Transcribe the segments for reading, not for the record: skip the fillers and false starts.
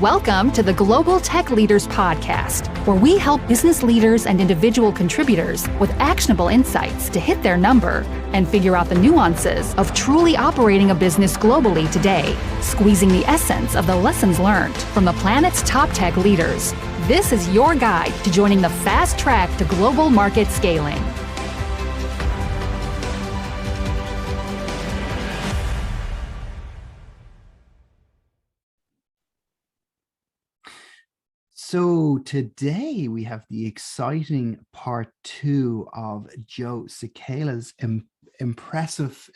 Welcome to the Global Tech Leaders Podcast, where we help business leaders and individual contributors with actionable insights to hit their number and figure out the nuances of truly operating a business globally today, squeezing the essence of the lessons learned from the planet's top tech leaders. This is your guide to joining the fast track to global market scaling. So today we have the exciting part 2 of Joe Cecala's impressive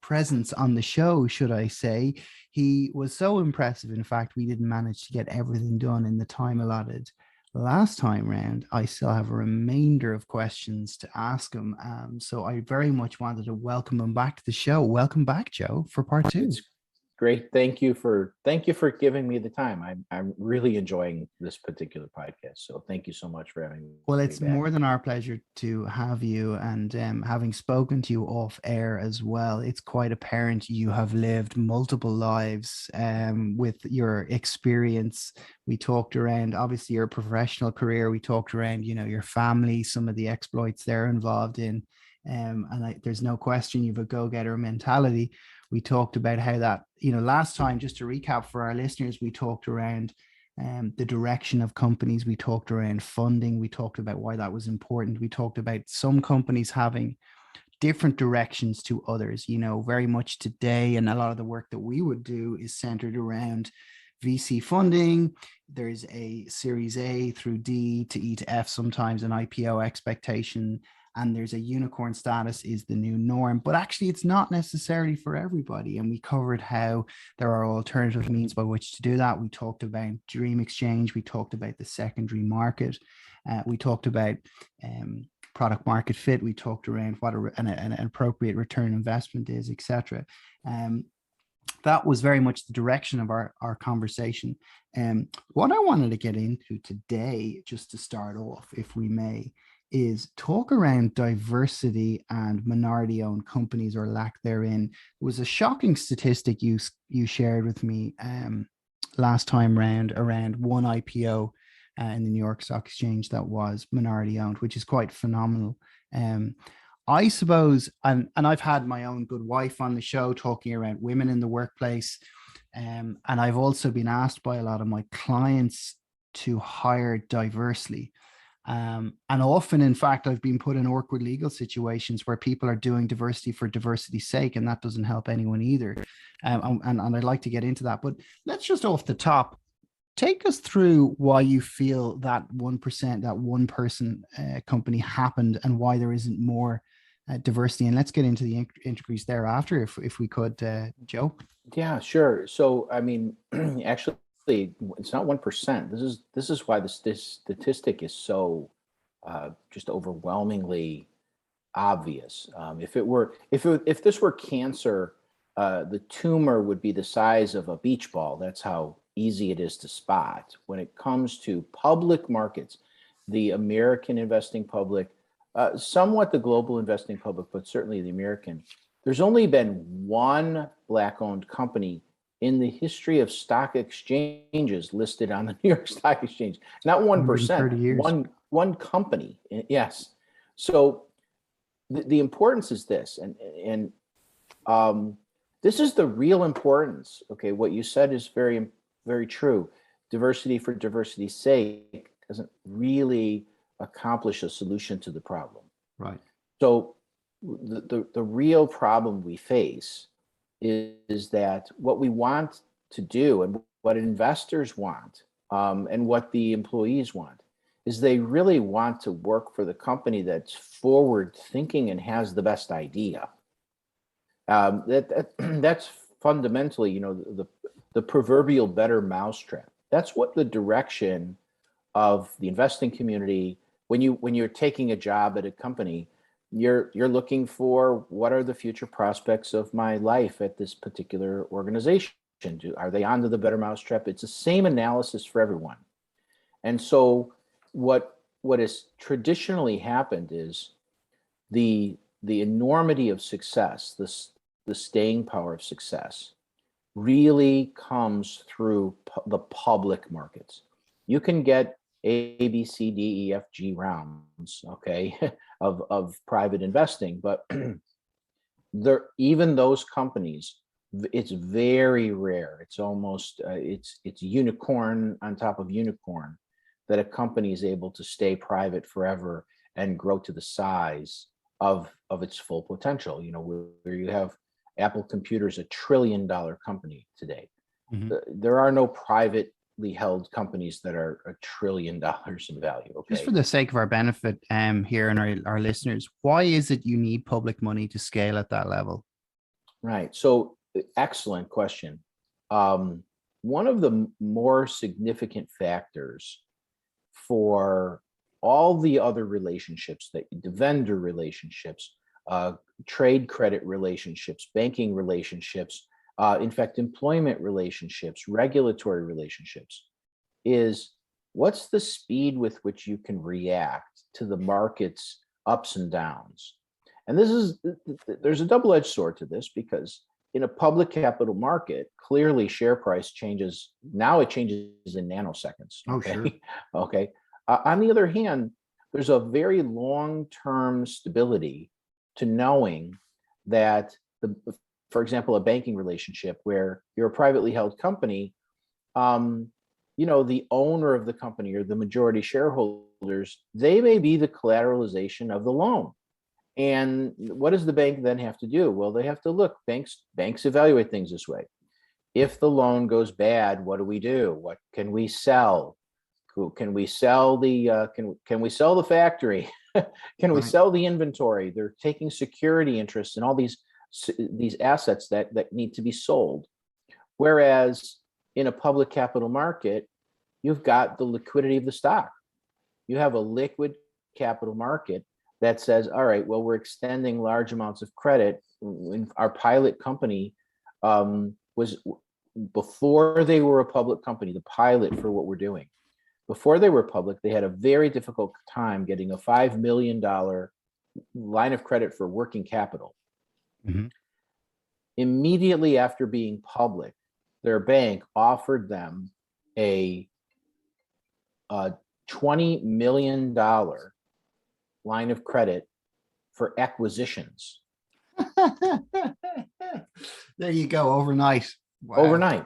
presence on the show, should I say. He was so impressive, in fact, we didn't manage to get everything done in the time allotted last time round. I still have a remainder of questions to ask him. So I very much wanted to welcome him back to the show. Welcome back, Joe, for part 2. Great. Thank you for giving me the time. I'm really enjoying this particular podcast. So thank you so much for having me. Well, it's more than our pleasure to have you, and having spoken to you off air as well, it's quite apparent you have lived multiple lives with your experience. We talked around obviously your professional career. We talked around, your family, some of the exploits they're involved in. There's no question you've a go-getter mentality. We talked about how that, last time, just to recap for our listeners, we talked around the direction of companies. We talked around funding. We talked about why that was important. We talked about some companies having different directions to others, very much today. And a lot of the work that we would do is centered around VC funding. There's a Series A through D to E to F, sometimes an IPO expectation. And there's a unicorn status is the new norm, but actually it's not necessarily for everybody. And we covered how there are alternative means by which to do that. We talked about Dream Exchange. We talked about the secondary market. We talked about product market fit. We talked around what an appropriate return investment is, etc. That was very much the direction of our conversation. What I wanted to get into today, just to start off, if we may, is talk around diversity and minority-owned companies or lack therein. It was a shocking statistic you shared with me last time round around one IPO in the New York Stock Exchange that was minority-owned, which is quite phenomenal. I suppose, and I've had my own good wife on the show talking around women in the workplace, and I've also been asked by a lot of my clients to hire diversely. And often, in fact, I've been put in awkward legal situations where people are doing diversity for diversity's sake, and that doesn't help anyone either. And I'd like to get into that. But let's just off the top, take us through why you feel that 1%, that one person company happened, and why there isn't more diversity. And let's get into the intricacies thereafter, if we could, Joe. Yeah, sure. So, I mean, actually, it's not 1%. This is why this statistic is so just overwhelmingly obvious. If this were cancer, the tumor would be the size of a beach ball. That's how easy it is to spot. When it comes to public markets, the American investing public, somewhat the global investing public, but certainly the American, there's only been one Black-owned company in the history of stock exchanges listed on the New York Stock Exchange. Not 1%, one company. Yes. So the importance is this, and this is the real importance. Okay, what you said is very, very true. Diversity for diversity's sake doesn't really accomplish a solution to the problem. Right. So the real problem we face is that what we want to do and what investors want and what the employees want is they really want to work for the company that's forward thinking and has the best idea. That's fundamentally, the proverbial better mousetrap. That's what the direction of the investing community, when you're taking a job at a company, you're looking for, what are the future prospects of my life at this particular organization? Are they onto the better mousetrap? It's the same analysis for everyone. And so what has traditionally happened is the enormity of success, the staying power of success, really comes through the public markets. You can get A, B, C, D, E, F, G rounds, okay, of private investing, but even those companies, it's very rare. It's almost it's unicorn on top of unicorn that a company is able to stay private forever and grow to the size of its full potential. You know, where you have Apple Computers, $1 trillion company today. There are no privately held companies that are $1 trillion in value. Okay. Just for the sake of our benefit, here and our listeners, why is it you need public money to scale at that level? Right. So, excellent question. One of the more significant factors for all the other relationships, the vendor relationships, trade credit relationships, banking relationships, in fact, employment relationships, regulatory relationships, is what's the speed with which you can react to the market's ups and downs. And there's a double-edged sword to this, because in a public capital market, clearly share price changes. Now it changes in nanoseconds. Okay. Oh, sure. Okay. On the other hand, there's a very long-term stability to knowing that, for example, a banking relationship where you're a privately held company, the owner of the company or the majority shareholders, they may be the collateralization of the loan. And what does the bank then have to do? Well, they have to look. Banks evaluate things this way. If the loan goes bad, what do we do? What can we sell? Can we sell the can we sell the factory? Can we sell the inventory? They're taking security interests in all these assets that need to be sold. Whereas in a public capital market, you've got the liquidity of the stock. You have a liquid capital market that says, all right, well, we're extending large amounts of credit. Our pilot company was, before they were a public company, the pilot for what we're doing. Before they were public, they had a very difficult time getting a $5 million line of credit for working capital. Immediately after being public, their bank offered them a $20 million line of credit for acquisitions. There you go, overnight. Wow. Overnight.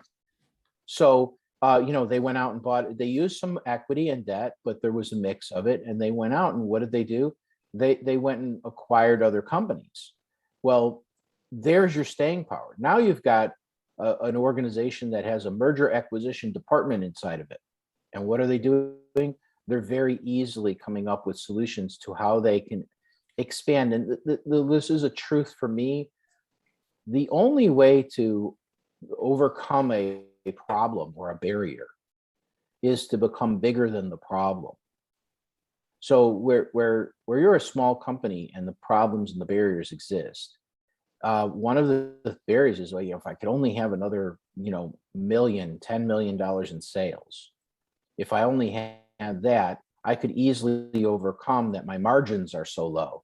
So, they went out and they used some equity and debt, but there was a mix of it. And they went out, and what did they do? They went and acquired other companies. Well, there's your staying power. Now you've got an organization that has a merger acquisition department inside of it. And what are they doing? They're very easily coming up with solutions to how they can expand. And this is a truth for me. The only way to overcome a problem or a barrier is to become bigger than the problem. So where you're a small company and the problems and the barriers exist, one of the barriers is, well, if I could only have another, $10 million in sales, if I only had that, I could easily overcome that my margins are so low,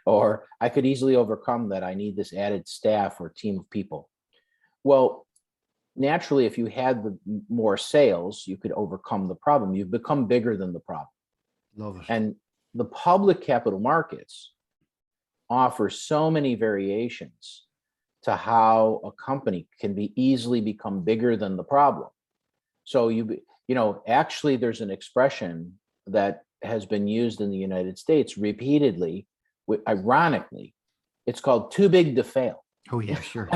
or I could easily overcome that I need this added staff or team of people. Well, naturally, if you had the more sales, you could overcome the problem. You've become bigger than the problem. Love it. And the public capital markets offer so many variations to how a company can easily become bigger than the problem. So actually there's an expression that has been used in the United States repeatedly, ironically, it's called too big to fail. Oh yeah, sure.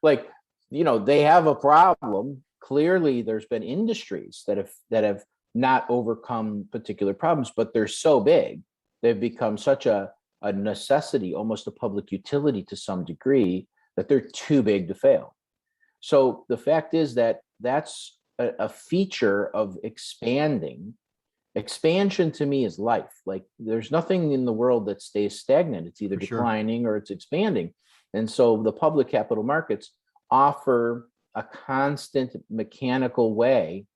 They have a problem. Clearly there's been industries that have not overcome particular problems, but they're so big, they've become such a necessity, almost a public utility to some degree, that they're too big to fail. So the fact is that that's a feature of expanding. Expansion to me is life. Like, there's nothing in the world that stays stagnant. It's either declining or it's expanding. And so the public capital markets offer a constant mechanical way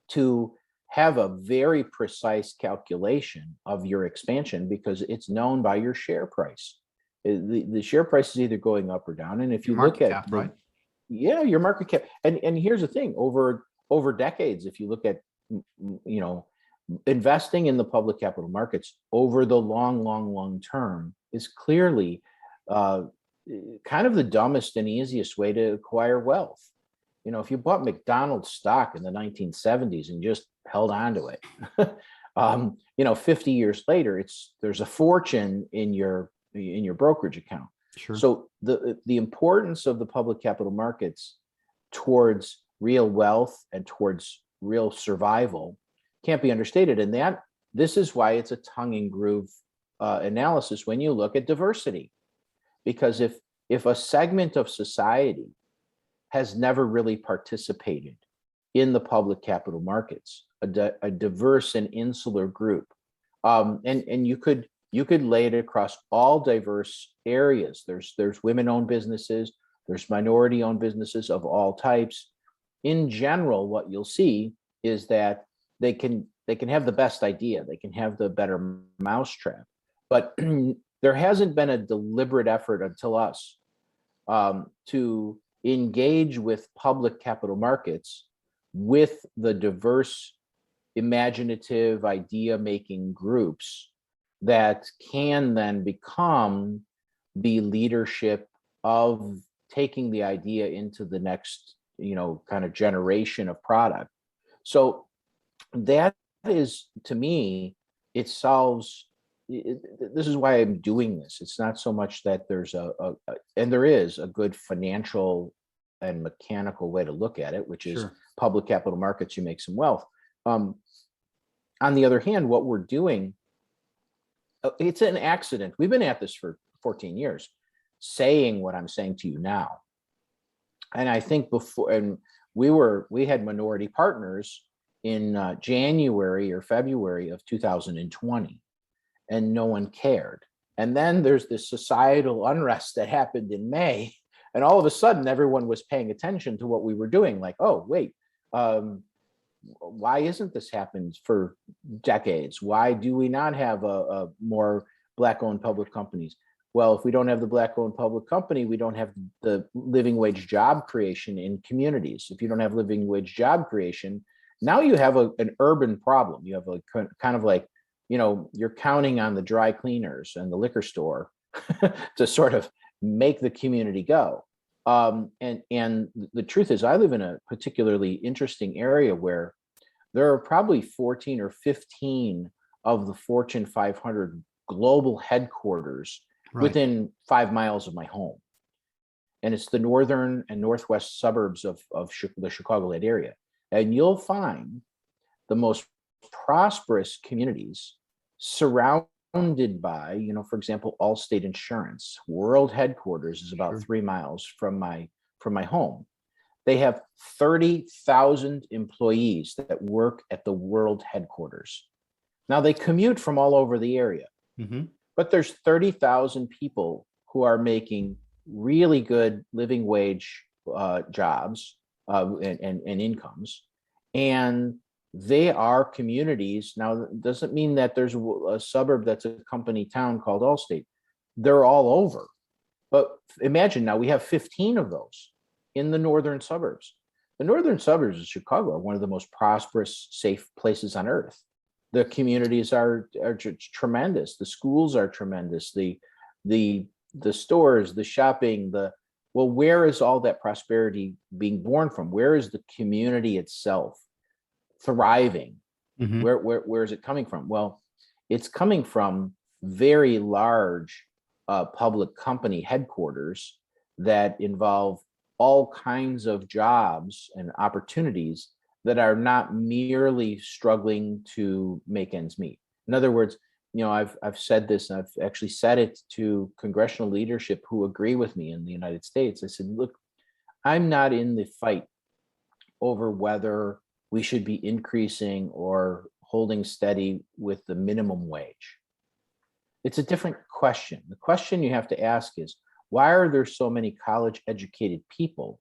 to have a very precise calculation of your expansion, because it's known by your share price. The share price is either going up or down. And if you look at Yeah, your market cap. And here's the thing, over decades, if you look at, you know, investing in the public capital markets over the long term is clearly uh, kind of the dumbest and easiest way to acquire wealth. You know, if you bought McDonald's stock in the 1970s and just held on to it, you know, 50 years later, there's a fortune in your brokerage account. Sure. So the importance of the public capital markets towards real wealth and towards real survival can't be understated. And this is why it's a tongue and groove analysis when you look at diversity. Because if a segment of society has never really participated in the public capital markets, a diverse and insular group, and you could lay it across all diverse areas. There's women-owned businesses, there's minority-owned businesses of all types. In general, what you'll see is that they can have the best idea, they can have the better mousetrap, but there hasn't been a deliberate effort until us to engage with public capital markets with the diverse, imaginative, idea-making groups that can then become the leadership of taking the idea into the next, you know, kind of generation of product. So that is, to me, it solves. This is why I'm doing this. It's not so much that there's and there is a good financial and mechanical way to look at it, which is Sure. public capital markets, you make some wealth. On the other hand, what we're doing, it's an accident. We've been at this for 14 years, saying what I'm saying to you now. And I think before, and we had minority partners in January or February of 2020, and no one cared. And then there's this societal unrest that happened in May, and all of a sudden everyone was paying attention to what we were doing. Like, oh, wait, why isn't this happened for decades? Why do we not have a more Black-owned public companies? Well, if we don't have the Black-owned public company, we don't have the living wage job creation in communities. If you don't have living wage job creation, now you have an urban problem. You have a kind of like, you know, you're counting on the dry cleaners and the liquor store to sort of make the community go. And the truth is, I live in a particularly interesting area where there are probably 14 or 15 of the Fortune 500 global headquarters within 5 miles of my home. And it's the northern and northwest suburbs of the Chicagoland area. And you'll find the most prosperous communities surrounded by, you know, for example, Allstate Insurance. World headquarters is about 3 miles from my home. They have 30,000 employees that work at the world headquarters. Now they commute from all over the area, but there's 30,000 people who are making really good living wage jobs and incomes, and they are communities. Now, it doesn't mean that there's a suburb that's a company town called Allstate. They're all over. But imagine now we have 15 of those in the northern suburbs. The northern suburbs of Chicago are one of the most prosperous, safe places on earth. The communities are tremendous. The schools are tremendous. The stores, the shopping, well, where is all that prosperity being born from? Where is the community itself thriving? Where is it coming from? Well, it's coming from very large public company headquarters that involve all kinds of jobs and opportunities that are not merely struggling to make ends meet. In other words, you know, I've said this, and I've actually said it to congressional leadership who agree with me in the United States. I said, look, I'm not in the fight over whether we should be increasing or holding steady with the minimum wage. It's a different question. The question you have to ask is, why are there so many college educated people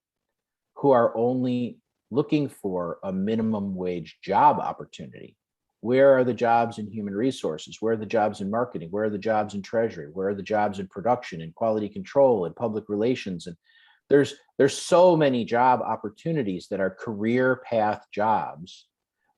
who are only looking for a minimum wage job opportunity? Where are the jobs in human resources? Where are the jobs in marketing? Where are the jobs in treasury? Where are the jobs in production and quality control and public relations? And there's so many job opportunities that are career path jobs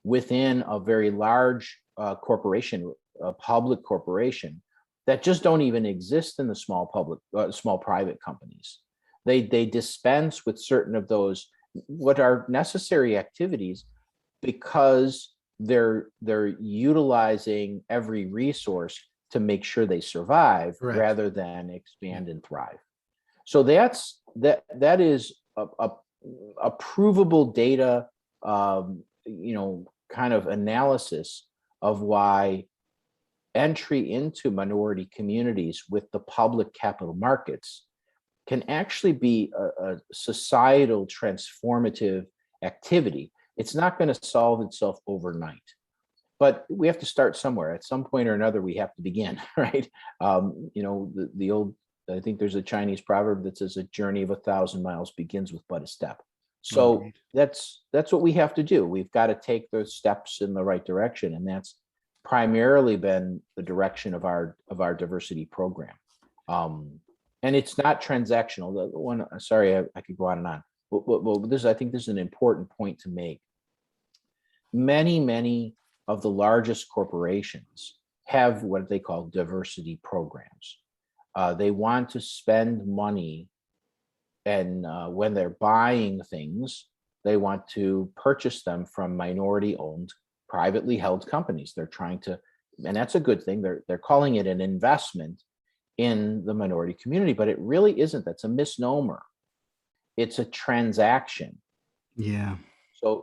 within a very large corporation, a public corporation, that just don't even exist in the small private companies. They dispense with certain of those what are necessary activities because they're utilizing every resource to make sure they survive rather than expand and thrive. So that is a provable data, kind of analysis of why entry into minority communities with the public capital markets can actually be a societal transformative activity. It's not going to solve itself overnight, but we have to start somewhere. At some point or another, we have to begin, right? The old, I think there's a Chinese proverb that says a journey of 1,000 miles begins with but a step. So that's what we have to do. We've got to take those steps in the right direction. And that's primarily been the direction of our diversity program. And it's not transactional. The one, sorry, I could go on and on. Well, I think this is an important point to make. Many of the largest corporations have what they call diversity programs. They want to spend money, and when they're buying things, they want to purchase them from minority-owned, privately held companies. They're trying to, and that's a good thing. They're calling it an investment in the minority community, but it really isn't. That's a misnomer. It's a transaction. Yeah.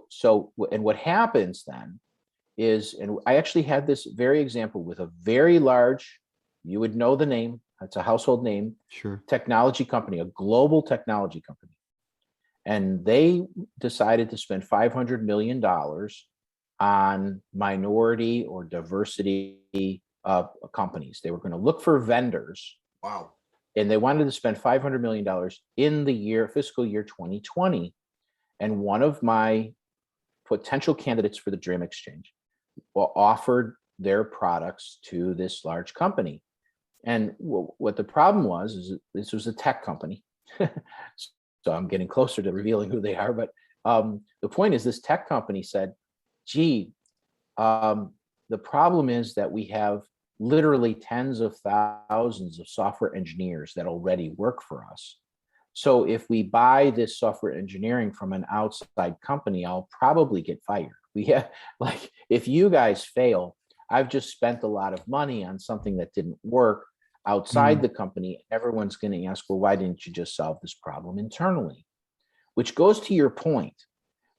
So, and what happens then is, and I actually had this very example with a very large, you would know the name, it's a household name, sure, technology company, a global technology company. And they decided to spend $500 million on minority or diversity companies. They were going to look for vendors. Wow. And they wanted to spend $500 million in the fiscal year 2020. And one of my potential candidates for the Dream Exchange offered their products to this large company. And what the problem was is this was a tech company. So I'm getting closer to revealing who they are. But the point is, this tech company said, gee, the problem is that we have literally tens of thousands of software engineers that already work for us. So if we buy this software engineering from an outside company, I'll probably get fired. If you guys fail, I've just spent a lot of money on something that didn't work outside the company. Everyone's going to ask, well, why didn't you just solve this problem internally? Which goes to your point,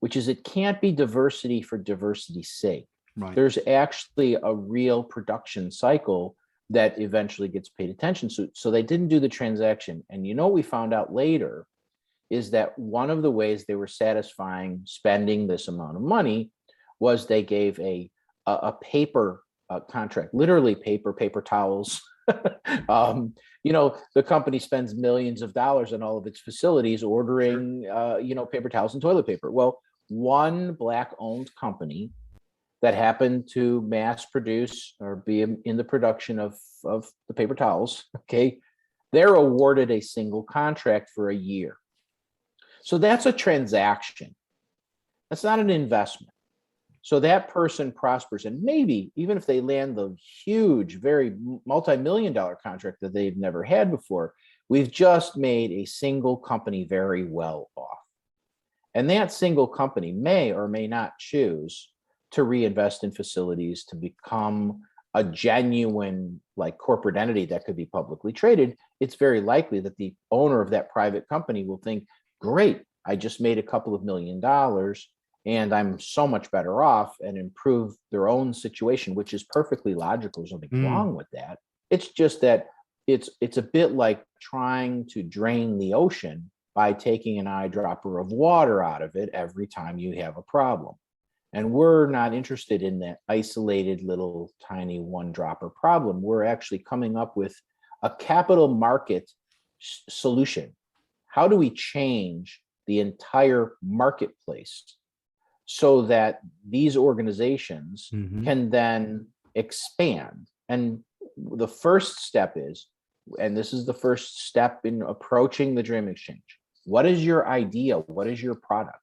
which is it can't be diversity for diversity's sake. Right. There's actually a real production cycle that eventually gets paid attention to. So they didn't do the transaction. And what we found out later is that one of the ways they were satisfying spending this amount of money was they gave a paper contract, literally paper towels. The company spends millions of dollars on all of its facilities ordering, paper towels and toilet paper. Well, one Black-owned company that happened to mass produce or be in the production of the paper towels, okay, they're awarded a single contract for a year. So that's a transaction. That's not an investment. So that person prospers, and maybe even if they land the huge, very multi-million-dollar contract that they've never had before, we've just made a single company very well off. And that single company may or may not choose to reinvest in facilities to become a genuine corporate entity that could be publicly traded. It's very likely that the owner of that private company will think, great, I just made a couple of $1 million and I'm so much better off, and improve their own situation, which is perfectly logical. There's nothing wrong with that. It's just that it's a bit like trying to drain the ocean by taking an eyedropper of water out of it every time you have a problem. And we're not interested in that isolated little tiny one-dropper problem. We're actually coming up with a capital market solution. How do we change the entire marketplace so that these organizations can then expand? And the first step is, and this is the first step in approaching the Dream Exchange, What is your idea? What is your product?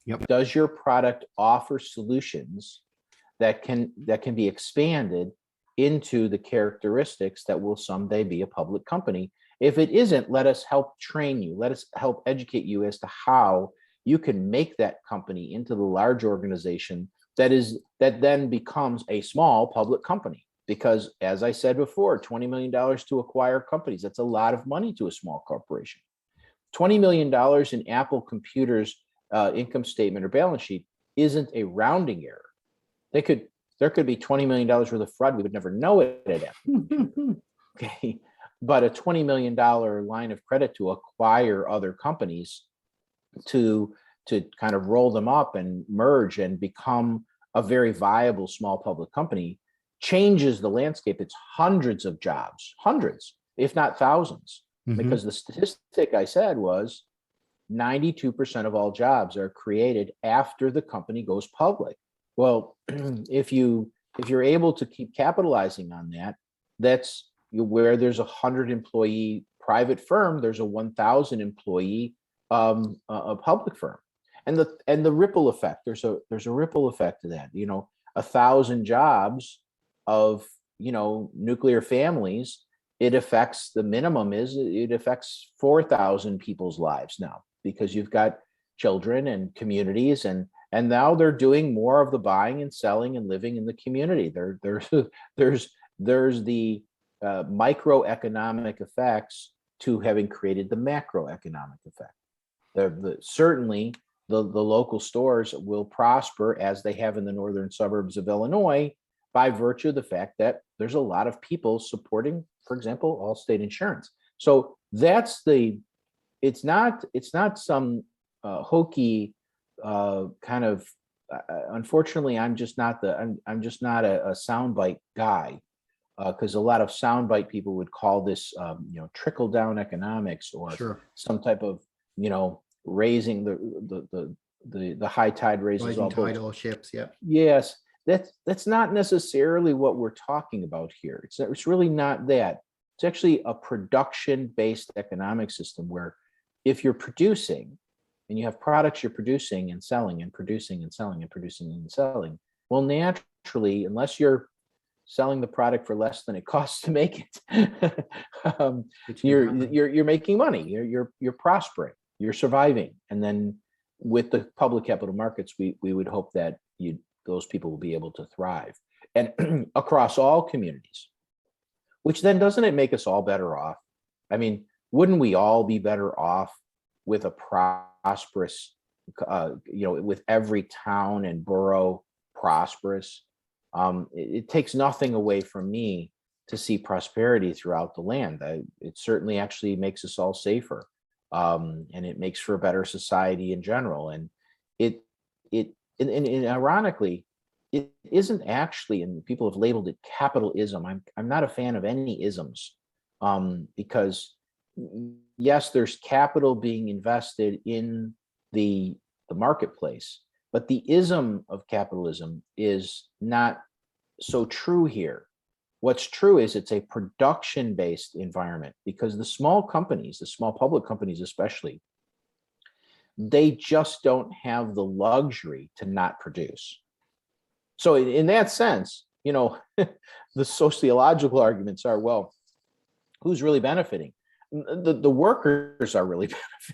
Yep. Does your product offer solutions that can be expanded into the characteristics that will someday be a public company? If it isn't, let us help train you. Let us help educate you as to how you can make that company into the large organization that then becomes a small public company. Because as I said before, $20 million to acquire companies, that's a lot of money to a small corporation. $20 million in Apple Computer's income statement or balance sheet isn't a rounding error. There could be $20 million worth of fraud. We would never know it at Apple. Okay. But a $20 million line of credit to acquire other companies to kind of roll them up and merge and become a very viable small public company changes the landscape. It's hundreds of jobs, hundreds, if not thousands, because the statistic I said was 92% of all jobs are created after the company goes public. Well, if you're able to keep capitalizing on that, that's where there's a 100 employee private firm, there's a 1,000 employee a public firm, and the ripple effect. There's a ripple effect to that. 1,000 jobs of nuclear families. It affects, the minimum is it affects 4,000 people's lives now, because you've got children and communities, and now they're doing more of the buying and selling and living in the community. There's the microeconomic effects to having created the macroeconomic effect. Certainly the local stores will prosper, as they have in the northern suburbs of Illinois, by virtue of the fact that there's a lot of people supporting, for example, Allstate Insurance. So it's not some hokey kind of. Unfortunately, I'm just not a soundbite guy, because a lot of soundbite people would call this trickle down economics, or some type of raising the high tide raises all boats. Tidal ships. Yeah. Yes, that's not necessarily what we're talking about here. It's really not that. It's actually a production-based economic system where if you're producing and you have products you're producing and selling and producing and selling and producing and selling, well, naturally, unless you're selling the product for less than it costs to make it, you're making money. You're prospering. You're surviving. And then with the public capital markets, we would hope that those people will be able to thrive, and across all communities. Which then, doesn't it make us all better off? I mean, wouldn't we all be better off with a prosperous, with every town and borough prosperous? It takes nothing away from me to see prosperity throughout the land. It certainly actually makes us all safer, and it makes for a better society in general. And and ironically, it isn't actually, and people have labeled it capitalism. I'm not a fan of any isms, because yes, there's capital being invested in the marketplace, but the ism of capitalism is not so true here. What's true is it's a production-based environment, because the small companies, the small public companies especially, they just don't have the luxury to not produce. So in that sense, the sociological arguments are, well, who's really benefiting? The workers are really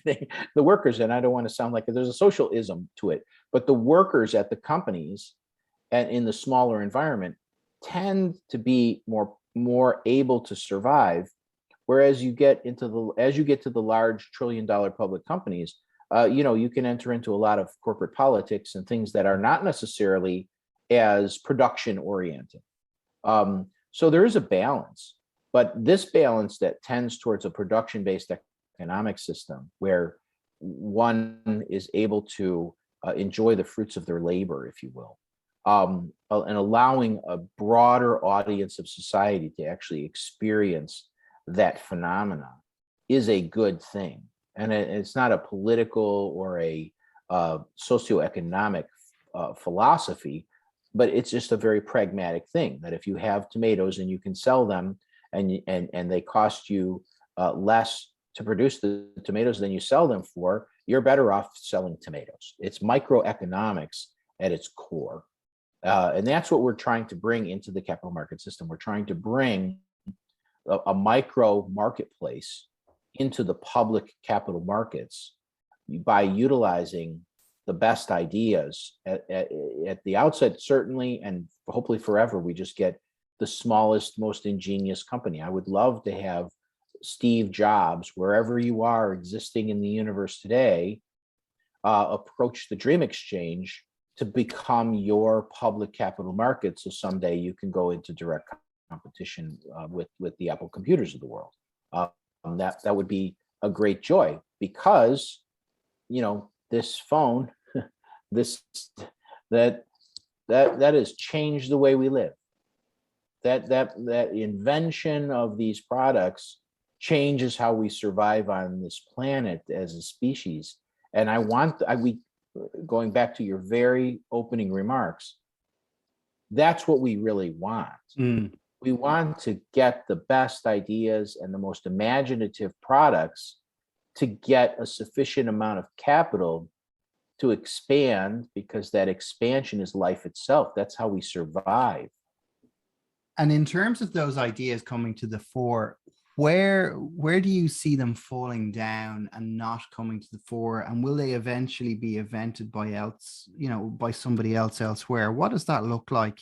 benefiting. The workers, and I don't want to sound like there's a socialism to it, but the workers at the companies and in the smaller environment tend to be more able to survive. Whereas as you get to the large trillion-dollar public companies, you can enter into a lot of corporate politics and things that are not necessarily as production oriented. So there is a balance, but this balance that tends towards a production-based economic system where one is able to enjoy the fruits of their labor, if you will, and allowing a broader audience of society to actually experience that phenomena is a good thing. And it's not a political or a socioeconomic philosophy, but it's just a very pragmatic thing that if you have tomatoes and you can sell them and they cost you less to produce the tomatoes than you sell them for, you're better off selling tomatoes. It's microeconomics at its core. And that's what we're trying to bring into the capital market system. We're trying to bring a micro marketplace into the public capital markets by utilizing the best ideas at the outset, certainly, and hopefully forever. We just get the smallest, most ingenious company. I would love to have Steve Jobs, wherever you are existing in the universe today, approach the Dream Exchange to become your public capital market. So someday you can go into direct competition with the Apple computers of the world. That would be a great joy, because this phone, that has changed the way we live. That invention of these products changes how we survive on this planet as a species. And going back to your very opening remarks, that's what we really want. We want to get the best ideas and the most imaginative products to get a sufficient amount of capital to expand, because that expansion is life itself. That's how we survive. And in terms of those ideas coming to the fore, where do you see them falling down and not coming to the fore? And will they eventually be invented by somebody else elsewhere? What does that look like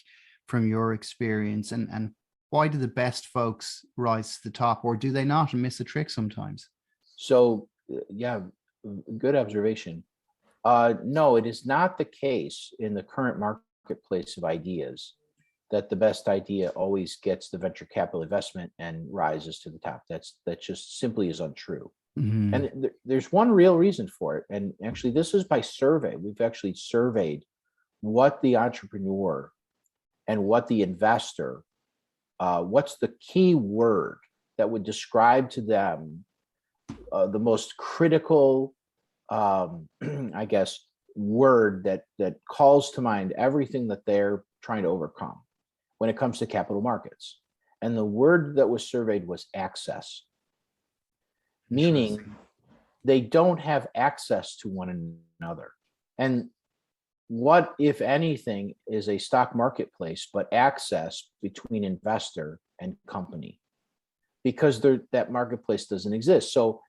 from your experience? And why do the best folks rise to the top, or do they not and miss a trick sometimes? So, yeah, good observation. No, it is not the case in the current marketplace of ideas that the best idea always gets the venture capital investment and rises to the top. That just simply is untrue. Mm-hmm. And there's one real reason for it. And actually, this is by survey. We've actually surveyed what the entrepreneur and what the investor, what's the key word that would describe to them the most critical, I guess, word that calls to mind everything that they're trying to overcome when it comes to capital markets. And the word that was surveyed was access, meaning they don't have access to one another. And what, if anything, is a stock marketplace but access between investor and company? Because that marketplace doesn't exist. So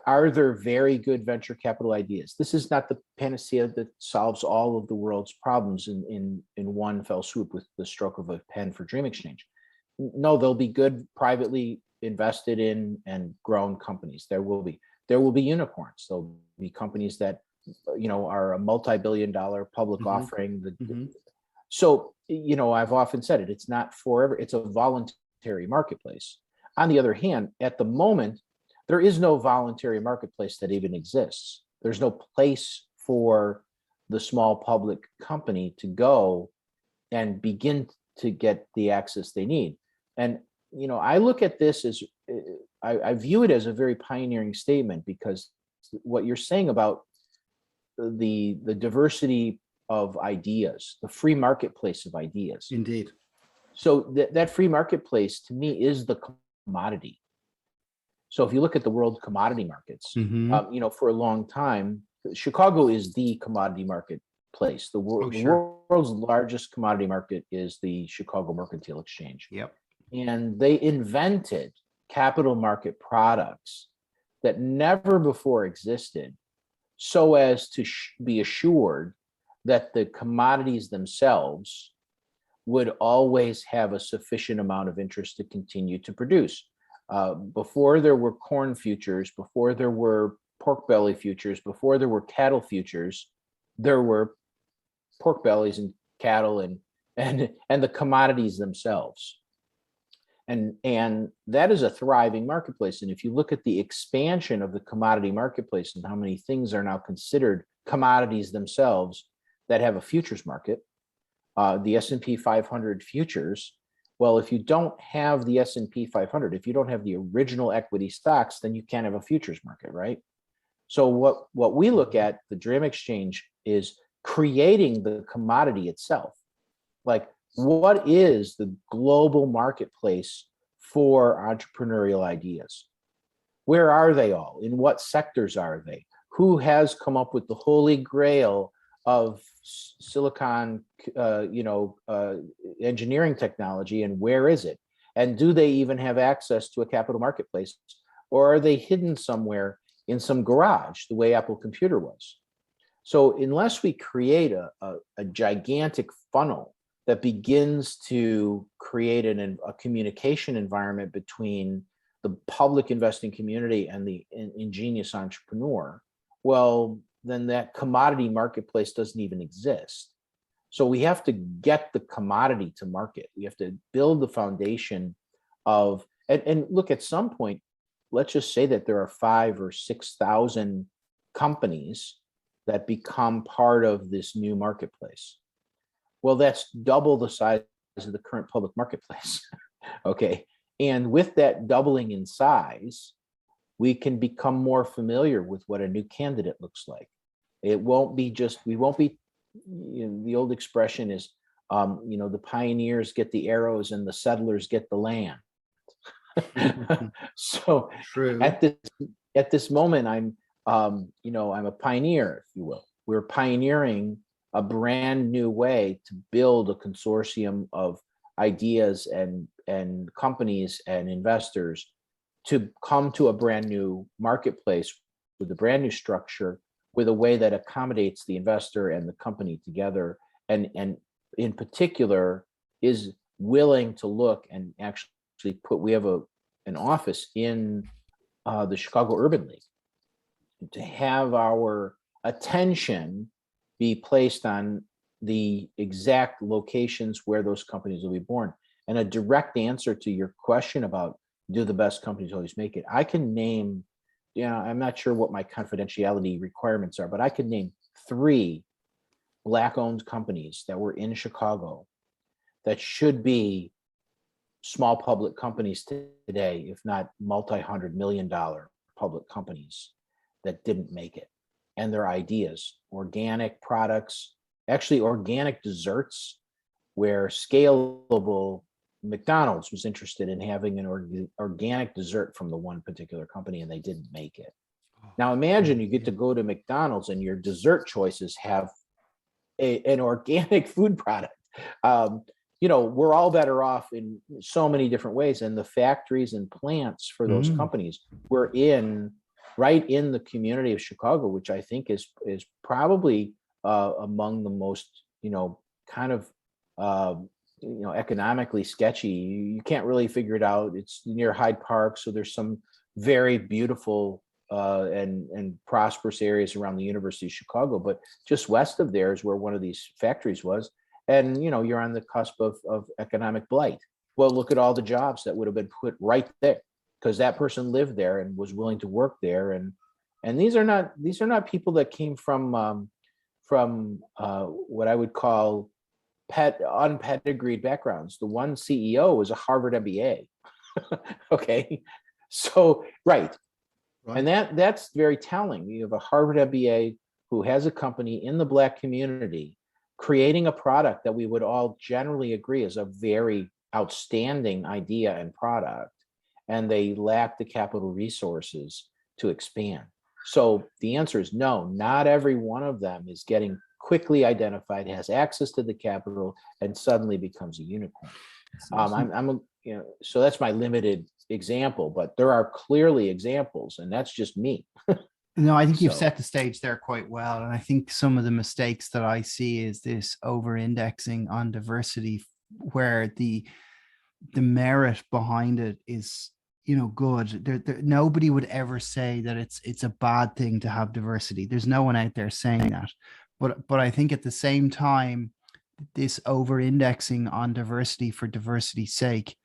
are there very good venture capital ideas? This is not the panacea that solves all of the world's problems in one fell swoop with the stroke of a pen for Dream Exchange. No, there'll be good privately invested in and grown companies. There will be unicorns. There'll be companies that are a multi-billion-dollar public offering. So I've often said it. It's not forever. It's a voluntary marketplace. On the other hand, at the moment, there is no voluntary marketplace that even exists. There's no place for the small public company to go and begin to get the access they need. And, I look at this as, I view it as a very pioneering statement, because what you're saying about the diversity of ideas, the free marketplace of ideas. Indeed. So that free marketplace, to me, is the commodity. So if you look at the world commodity markets, for a long time, Chicago is the commodity marketplace. The world's largest commodity market is the Chicago Mercantile Exchange. Yep. And they invented capital market products that never before existed, so as to be assured that the commodities themselves would always have a sufficient amount of interest to continue to produce. Before there were corn futures, before there were pork belly futures, before there were cattle futures, there were pork bellies and cattle and the commodities themselves. And that is a thriving marketplace. And if you look at the expansion of the commodity marketplace and how many things are now considered commodities themselves that have a futures market, the S&P 500 futures. Well, if you don't have the S&P 500, if you don't have the original equity stocks, then you can't have a futures market, right? So what we look at, the Dream Exchange, is creating the commodity itself. Like, what is the global marketplace for entrepreneurial ideas? Where are they all? In what sectors are they? Who has come up with the holy grail of silicon, engineering technology, and where is it? And do they even have access to a capital marketplace, or are they hidden somewhere in some garage, the way Apple Computer was? So unless we create a gigantic funnel that begins to create a communication environment between the public investing community and the ingenious entrepreneur, well, then that commodity marketplace doesn't even exist. So we have to get the commodity to market. We have to build the foundation of, and look, at some point, let's just say that there are 5,000 or 6,000 companies that become part of this new marketplace. Well, that's double the size of the current public marketplace. Okay. And with that doubling in size, we can become more familiar with what a new candidate looks like. It won't be just, we won't be, the old expression is, the pioneers get the arrows and the settlers get the land. So True. At this moment, I'm a pioneer, if you will. We're pioneering a brand new way to build a consortium of ideas and companies and investors to come to a brand new marketplace with a brand new structure, with a way that accommodates the investor and the company together, and in particular is willing to look and actually we have an office in the Chicago Urban League, to have our attention be placed on the exact locations where those companies will be born. And a direct answer to your question about, do the best companies always make it? I can name, I'm not sure what my confidentiality requirements are, but I could name 3 Black-owned companies that were in Chicago that should be small public companies today, if not multi-$100-million public companies, that didn't make it. And their ideas, organic products, actually organic desserts, where scalable, McDonald's was interested in having an organic dessert from the one particular company, and they didn't make it. Now imagine you get to go to McDonald's and your dessert choices have an organic food product. We're all better off in so many different ways. And the factories and plants for those companies were right in the community of Chicago, which I think is probably among the most, economically sketchy. You can't really figure it out. It's near Hyde Park, so there's some very beautiful and prosperous areas around the University of Chicago, but just west of there is where one of these factories was. And you're on the cusp of economic blight. Well, look at all the jobs that would have been put right there, because that person lived there and was willing to work there. And these are not people that came from what I would call unpedigreed backgrounds. The one CEO was a Harvard MBA. Okay, so right. And that's very telling. You have a Harvard MBA who has a company in the Black community creating a product that we would all generally agree is a very outstanding idea and product, and they lack the capital resources to expand. So the answer is no, not every one of them is getting quickly identified, has access to the capital, and suddenly becomes a unicorn. So that's my limited example, but there are clearly examples, and that's just me. No, I think you've set the stage there quite well. And I think some of the mistakes that I see is this over-indexing on diversity, where the merit behind it is, good. Nobody would ever say that it's a bad thing to have diversity. There's no one out there saying that. But I think at the same time, this over-indexing on diversity for diversity's sake,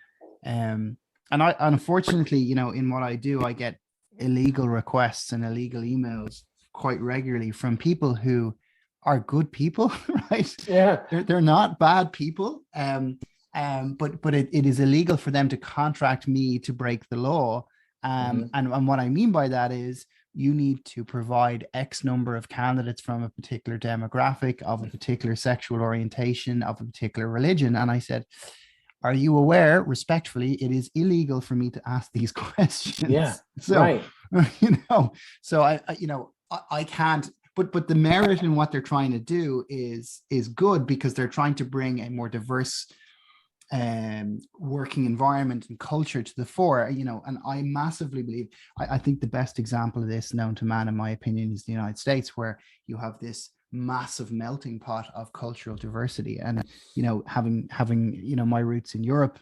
and I unfortunately, in what I do, I get illegal requests and illegal emails quite regularly from people who are good people, right? Yeah, they're not bad people, but it is illegal for them to contract me to break the law. And what I mean by that is, you need to provide X number of candidates from a particular demographic, of a particular sexual orientation, of a particular religion. And I said, are you aware, respectfully, it is illegal for me to ask these questions? Yeah, So, right. So I can't, but the merit in what they're trying to do is good, because they're trying to bring a more diverse working environment and culture to the fore, and I massively believe, I think the best example of this known to man, in my opinion, is the United States, where you have this massive melting pot of cultural diversity. And having my roots in Europe,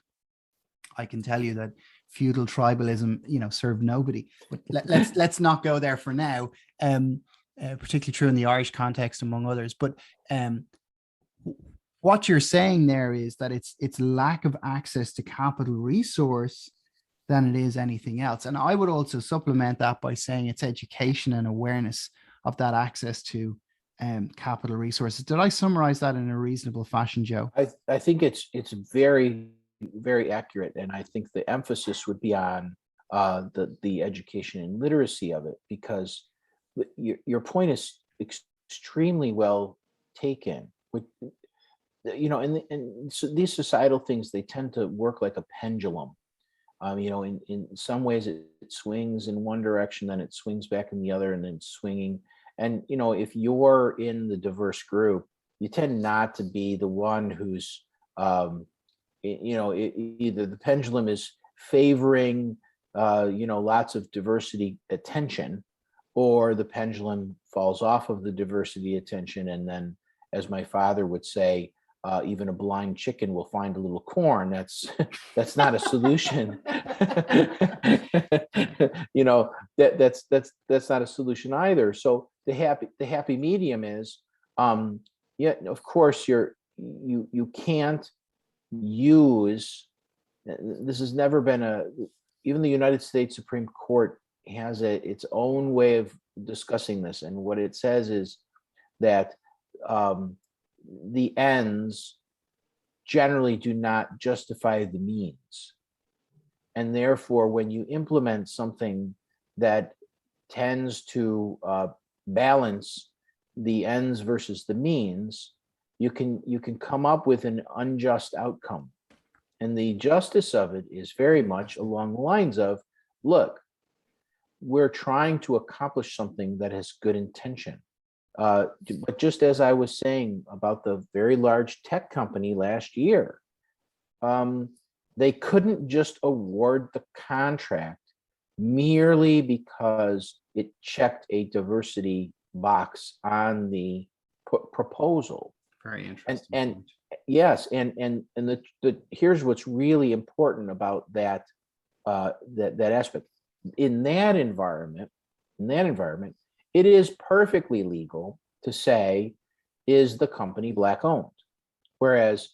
I can tell you that feudal tribalism served nobody. But let's not go there for now. Particularly true in the Irish context, among others. But what you're saying there is that it's lack of access to capital resource than it is anything else. And I would also supplement that by saying it's education and awareness of that access to capital resources. Did I summarize that in a reasonable fashion, Joe? I think it's very, very accurate, and I think the emphasis would be on the education and literacy of it, because your point is extremely well taken. And so these societal things, they tend to work like a pendulum. In some ways it swings in one direction, then it swings back in the other, and then swinging. And, if you're in the diverse group, you tend not to be the one who's, either the pendulum is favoring, lots of diversity attention, or the pendulum falls off of the diversity attention. And then, as my father would say, even a blind chicken will find a little corn. That's not a solution. That's not a solution either. So the happy medium is, of course, you can't use. This has never been even the United States Supreme Court has its own way of discussing this, and what it says is that the ends generally do not justify the means. And therefore, when you implement something that tends to balance the ends versus the means, you can come up with an unjust outcome. And the justice of it is very much along the lines of, look, we're trying to accomplish something that has good intention. But just as I was saying about the very large tech company last year, they couldn't just award the contract merely because it checked a diversity box on the proposal. Very interesting. And yes, and the here's what's really important about that aspect. In that environment, it is perfectly legal to say, is the company Black owned? Whereas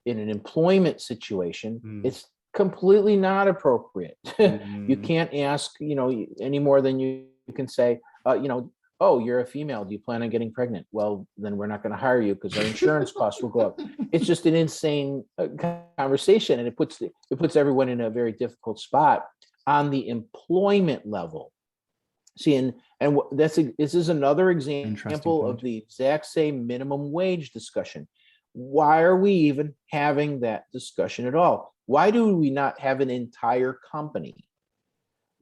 in an employment situation, it's completely not appropriate. You can't ask, any more than you can say, oh, you're a female. Do you plan on getting pregnant? Well, then we're not going to hire you because our insurance costs will go up. It's just an insane conversation, and it puts everyone in a very difficult spot on the employment level. See, and this is another example of the exact same minimum wage discussion. Why are we even having that discussion at all? Why do we not have an entire company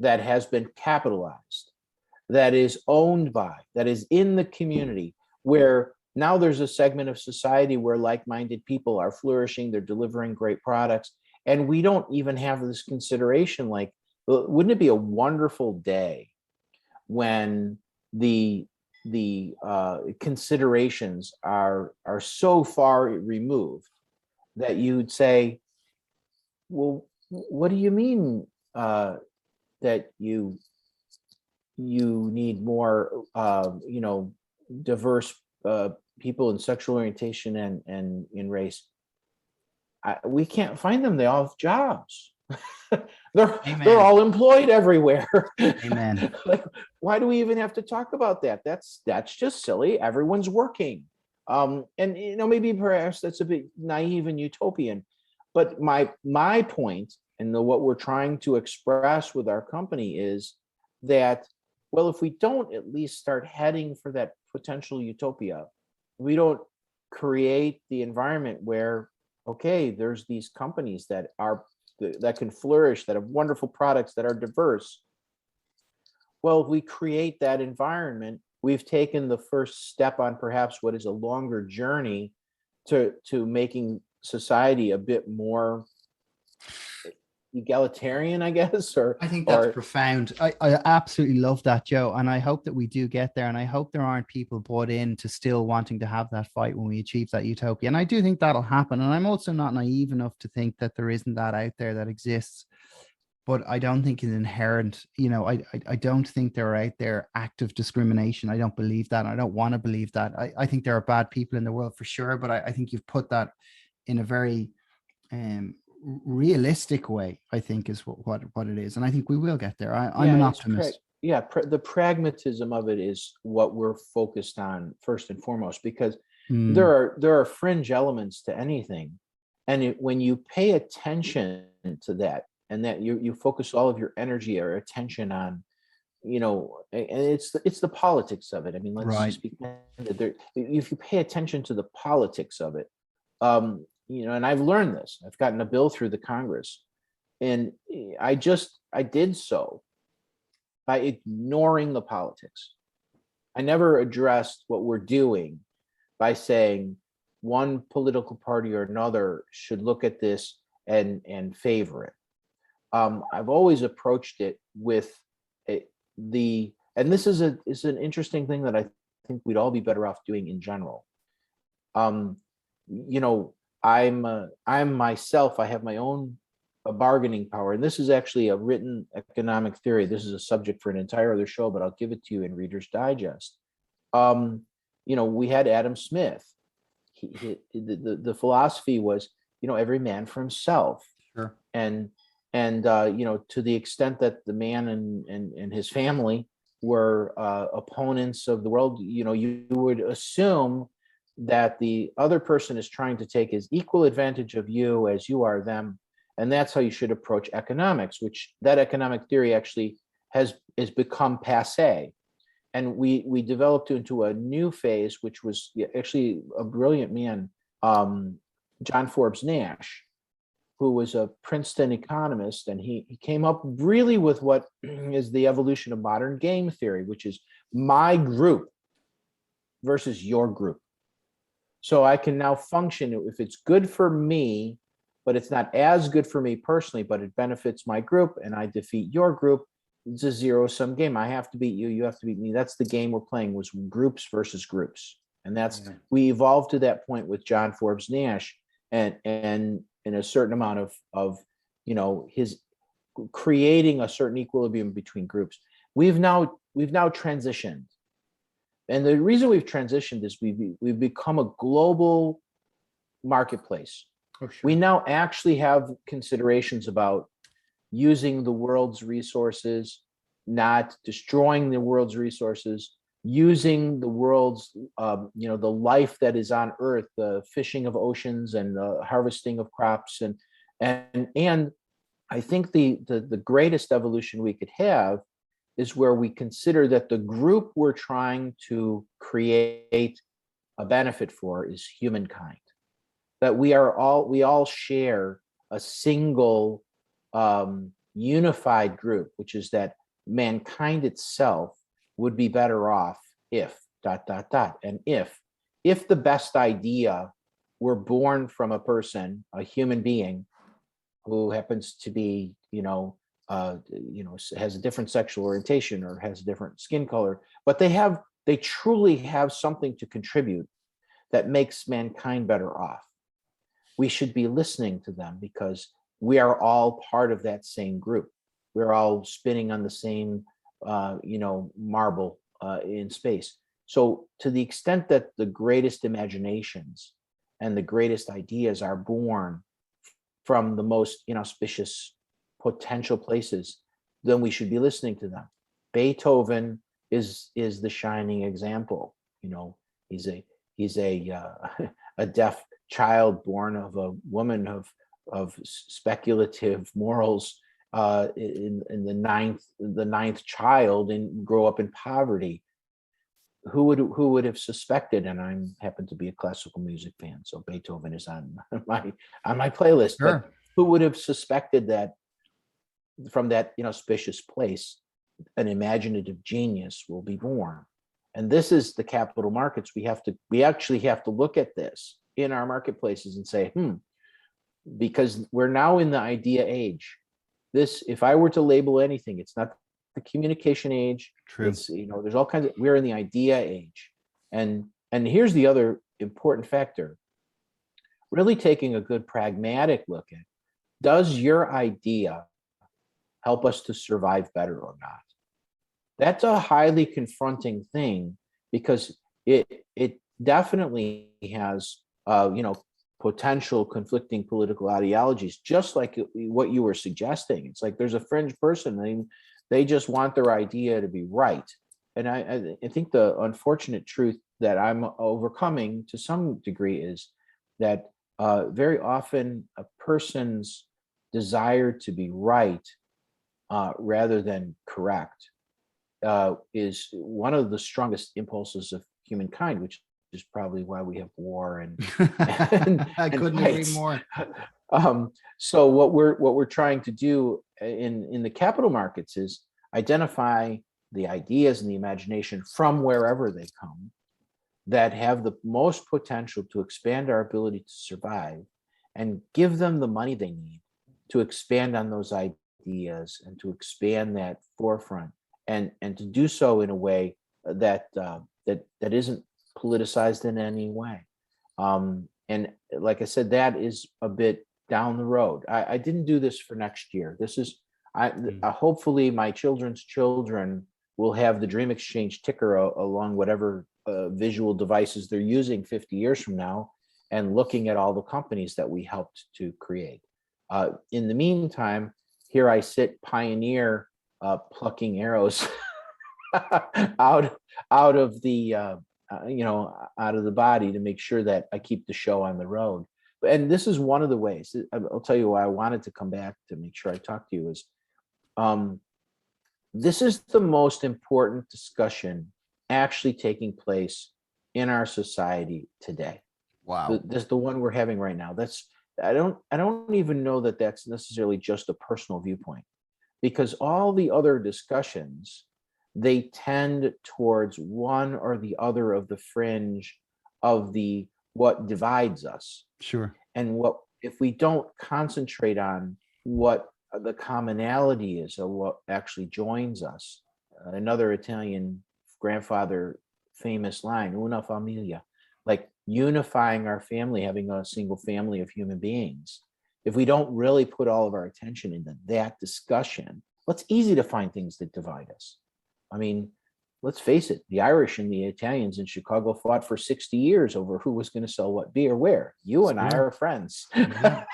that has been capitalized, that is owned by, that is in the community, where now there's a segment of society where like-minded people are flourishing, they're delivering great products, and we don't even have this consideration? Like, wouldn't it be a wonderful day when the considerations are so far removed that you'd say, well, what do you mean that you need more diverse people in sexual orientation and in race? We can't find them. They all have jobs. They're all employed everywhere. Amen. Like, why do we even have to talk about that? That's just silly. Everyone's working. And maybe perhaps that's a bit naive and utopian, but my point and what we're trying to express with our company is that, well, if we don't at least start heading for that potential utopia, we don't create the environment where, okay, there's these companies that can flourish, that have wonderful products, that are diverse. Well, if we create that environment, we've taken the first step on perhaps what is a longer journey to making society a bit more egalitarian, I guess, I think that's profound. I absolutely love that, Joe. And I hope that we do get there. And I hope there aren't people bought in to still wanting to have that fight when we achieve that utopia. And I do think that'll happen. And I'm also not naive enough to think that there isn't that out there that exists. But I don't think it's inherent. I don't think there are out there active discrimination. I don't believe that. I don't want to believe that. I think there are bad people in the world for sure. But I think you've put that in a very realistic way, I think, is what it is. And I think we will get there. I'm an optimist. The pragmatism of it is what we're focused on first and foremost, because there are fringe elements to anything. And when you pay attention to that, and that you focus all of your energy or attention on, and it's the politics of it. I mean, let's just be candid. If you pay attention to the politics of it, and I've learned this. I've gotten a bill through the Congress, and I did so by ignoring the politics. I never addressed what we're doing by saying one political party or another should look at this and favor it. I've always approached it with and this is an interesting thing that I think we'd all be better off doing in general. I'm myself, I have my own bargaining power. And this is actually a written economic theory. This is a subject for an entire other show, but I'll give it to you in Reader's Digest. We had Adam Smith. The philosophy was, every man for himself. Sure. And to the extent that the man and his family were opponents of the world, you would assume that the other person is trying to take as equal advantage of you as you are them. And that's how you should approach economics, which that economic theory actually has become passé. And we developed into a new phase, which was actually a brilliant man, John Forbes Nash, who was a Princeton economist. And he came up really with what is the evolution of modern game theory, which is my group versus your group. So I can now function if it's good for me, but it's not as good for me personally, but it benefits my group and I defeat your group. It's a zero-sum game. I have to beat you, you have to beat me. That's the game we're playing, was groups versus groups. And we evolved to that point with John Forbes Nash and in a certain amount of his creating a certain equilibrium between groups. We've now transitioned. And the reason we've transitioned is we've become a global marketplace. Oh, sure. We now actually have considerations about using the world's resources, not destroying the world's resources, using the world's, the life that is on Earth, the fishing of oceans and the harvesting of crops. And I think the greatest evolution we could have is where we consider that the group we're trying to create a benefit for is humankind. That we all share a single unified group, which is that mankind itself would be better off if ... And if the best idea were born from a person, a human being, who happens to be, has a different sexual orientation or has a different skin color, but they truly have something to contribute that makes mankind better off. We should be listening to them because we are all part of that same group. We're all spinning on the same, marble in space. So to the extent that the greatest imaginations and the greatest ideas are born from the most inauspicious potential places, then we should be listening to them. Beethoven is the shining example. He's a deaf child born of a woman of speculative morals, in the ninth child, and grow up in poverty. who would have suspected? And I happen to be a classical music fan, so Beethoven is on my playlist. Sure. But who would have suspected that from that inauspicious place, an imaginative genius will be born? And this is the capital markets. We actually have to look at this in our marketplaces and say, because we're now in the idea age. This, if I were to label anything, it's not the communication age. True. It's, there's all kinds of, we're in the idea age. And here's the other important factor. Really taking a good pragmatic look at, does your idea help us to survive better or not? That's a highly confronting thing, because it definitely has potential conflicting political ideologies, just like what you were suggesting. It's like there's a fringe person, they just want their idea to be right. And I think the unfortunate truth that I'm overcoming to some degree is that very often a person's desire to be right rather than correct is one of the strongest impulses of humankind, which is probably why we have war and I couldn't agree more. So what we're trying to do in the capital markets is identify the ideas and the imagination from wherever they come that have the most potential to expand our ability to survive, and give them the money they need to expand on those ideas and to expand that forefront, and to do so in a way that isn't politicized in any way. And like I said, that is a bit down the road. I didn't do this for next year. This is, hopefully my children's children will have the Dream Exchange ticker along whatever visual devices they're using 50 years from now, and looking at all the companies that we helped to create. In the meantime, here I sit, pioneer, plucking arrows out of the out of the body to make sure that I keep the show on the road. And this is one of the ways. I'll tell you why I wanted to come back to make sure I talk to you is, this is the most important discussion actually taking place in our society today. Wow. That's the one we're having right now. I don't even know that that's necessarily just a personal viewpoint, because all the other discussions, they tend towards one or the other of the fringe of what divides us. Sure. And what if we don't concentrate on what the commonality is, or what actually joins us? Another Italian grandfather famous line, una familia, like unifying our family, having a single family of human beings. If we don't really put all of our attention into that discussion, well, it's easy to find things that divide us. I mean, let's face it, the Irish and the Italians in Chicago fought for 60 years over who was going to sell what beer where. You and I are friends. Yeah.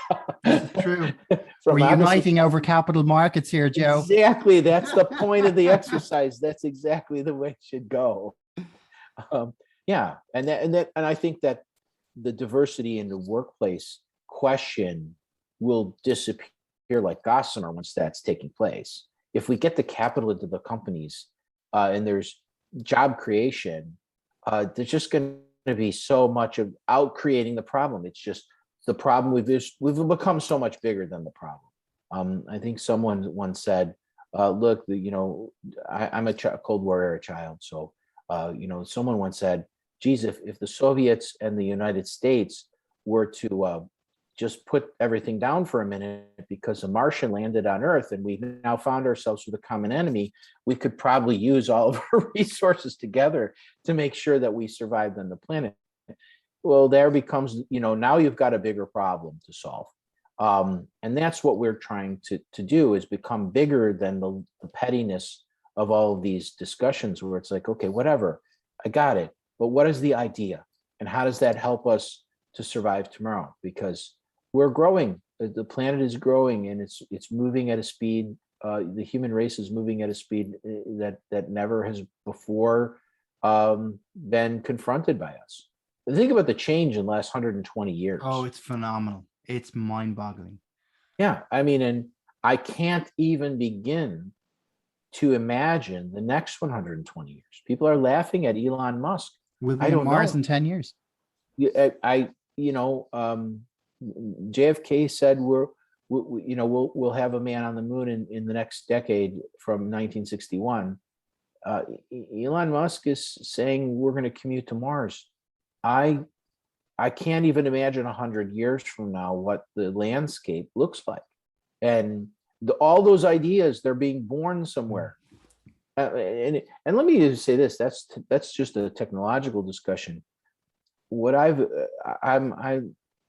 True. We're uniting over capital markets here, Joe. Exactly. That's the point of the exercise. That's exactly the way it should go. Yeah. And I think that the diversity in the workplace question will disappear like gossamer once that's taking place. If we get the capital into the companies, and there's job creation, there's just going to be so much of out creating the problem. It's just the problem we've become so much bigger than the problem. I think someone once said, look, I'm a Cold War era child. So, someone once said, geez, if the Soviets and the United States were to just put everything down for a minute because a Martian landed on Earth and we've now found ourselves with a common enemy, we could probably use all of our resources together to make sure that we survived on the planet. Well, there becomes, now you've got a bigger problem to solve. And that's what we're trying to do, is become bigger than the pettiness of all of these discussions where it's like, okay, whatever, I got it. But what is the idea? And how does that help us to survive tomorrow? Because we're growing. The planet is growing, and it's moving at a speed. The human race is moving at a speed that never has before been confronted by us. Think about the change in the last 120 years. Oh, it's phenomenal. It's mind-boggling. Yeah, I mean, and I can't even begin to imagine the next 120 years. People are laughing at Elon Musk. We'll be I on don't Mars know. in 10 years. JFK said we'll have a man on the moon in the next decade from 1961. Elon Musk is saying we're going to commute to Mars. I can't even imagine 100 years from now what the landscape looks like, and all those ideas, they're being born somewhere. And let me just say this: that's just a technological discussion. What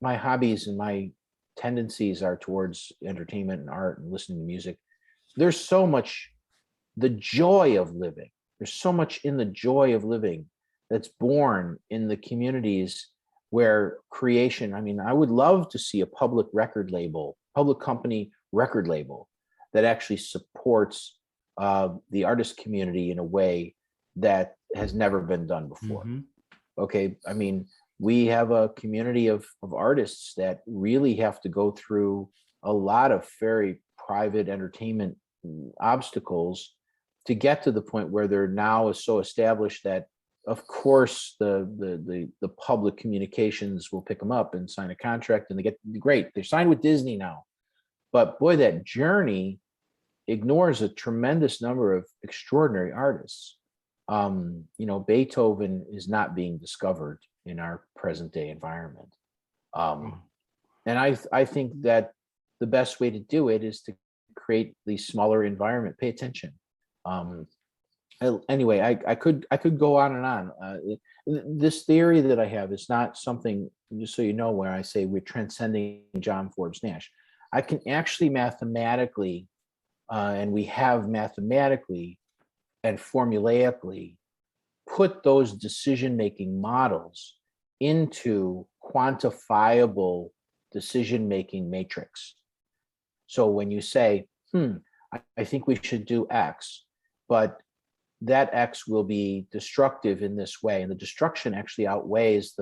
my hobbies and my tendencies are towards entertainment and art and listening to music. There's so much the joy of living. There's so much in the joy of living that's born in the communities where creation. I mean, I would love to see a public company record label that actually supports the artist community in a way that has never been done before. Mm-hmm. Okay, I mean, we have a community of artists that really have to go through a lot of very private entertainment obstacles to get to the point where they're now so established that, of course, the public communications will pick them up and sign a contract, and they get great. They're signed with Disney now. But boy, that journey ignores a tremendous number of extraordinary artists. Beethoven is not being discovered in our present day environment. And I think that the best way to do it is to create these smaller environment. Pay attention. Anyway, I could go on and on. This theory that I have is not something, just so you know, where I say we're transcending John Forbes Nash. I can actually mathematically, and we have mathematically and formulaically put those decision-making models into quantifiable decision-making matrix. So when you say, I think we should do X, but that X will be destructive in this way, and the destruction actually outweighs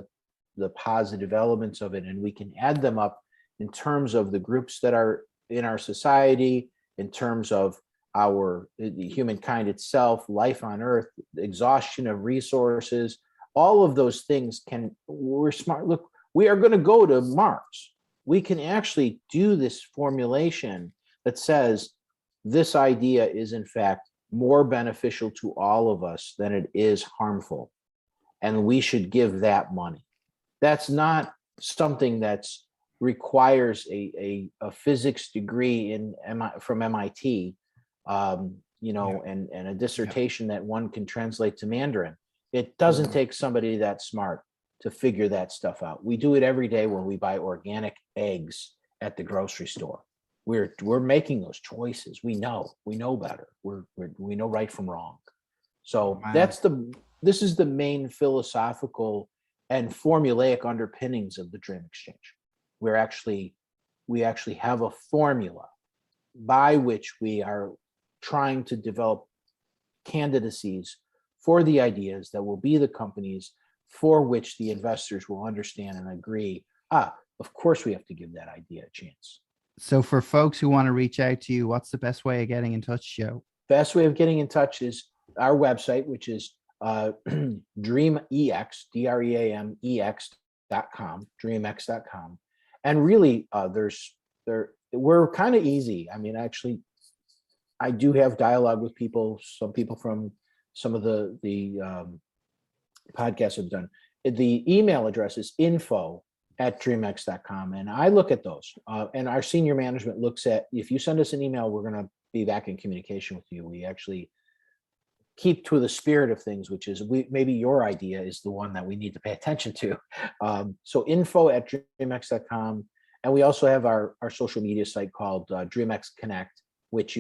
the positive elements of it, and we can add them up in terms of the groups that are in our society, in terms of the humankind itself, life on Earth, exhaustion of resources, all of those things we're smart. Look, we are going to go to Mars. We can actually do this formulation that says this idea is in fact more beneficial to all of us than it is harmful, and we should give that money. That's not something that's requires a physics degree from MIT, and a dissertation that one can translate to Mandarin. It doesn't take somebody that smart to figure that stuff out. We do it every day when we buy organic eggs at the grocery store. We're making those choices. We know better. We know right from wrong. So this is the main philosophical and formulaic underpinnings of the Dream Exchange. We actually have a formula by which we are trying to develop candidacies for the ideas that will be the companies for which the investors will understand and agree, of course we have to give that idea a chance. So for folks who want to reach out to you, what's the best way of getting in touch, Joe? Best way of getting in touch is our website, which is DreamEx, DreamEx.com, DreamEx.com. And really, we're kind of easy. I mean, actually, I do have dialogue with people, some people from some of the podcasts I've done. The email address is info@dreamex.com. And I look at those. And our senior management looks at, if you send us an email, we're going to be back in communication with you. We actually keep to the spirit of things, which is maybe your idea is the one that we need to pay attention to. So info@dreamex.com. And we also have our social media site called DreamX Connect, which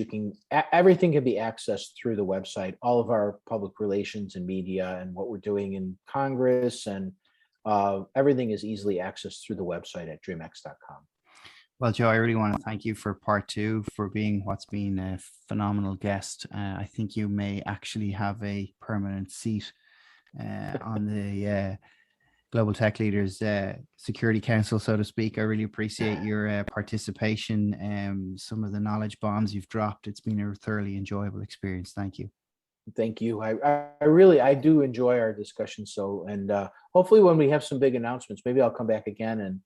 everything can be accessed through the website, all of our public relations and media and what we're doing in Congress, and everything is easily accessed through the website at dreamex.com. Well, Joe, I really want to thank you for part 2, for being what's been a phenomenal guest. I think you may actually have a permanent seat on the Global Tech Leaders Security Council, so to speak. I really appreciate your participation. Some of the knowledge bombs you've dropped. It's been a thoroughly enjoyable experience. Thank you. Thank you. I do enjoy our discussion. So, and hopefully when we have some big announcements, maybe I'll come back again and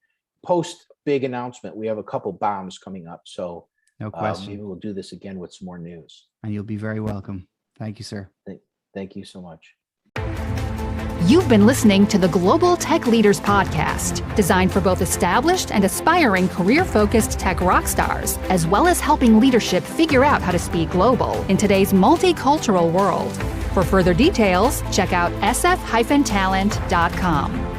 post big announcement. We have a couple bombs coming up. So no question. Maybe we'll do this again with some more news. And you'll be very welcome. Thank you, sir. Thank you so much. You've been listening to the Global Tech Leaders Podcast, designed for both established and aspiring career-focused tech rock stars, as well as helping leadership figure out how to speak global in today's multicultural world. For further details, check out sf-talent.com.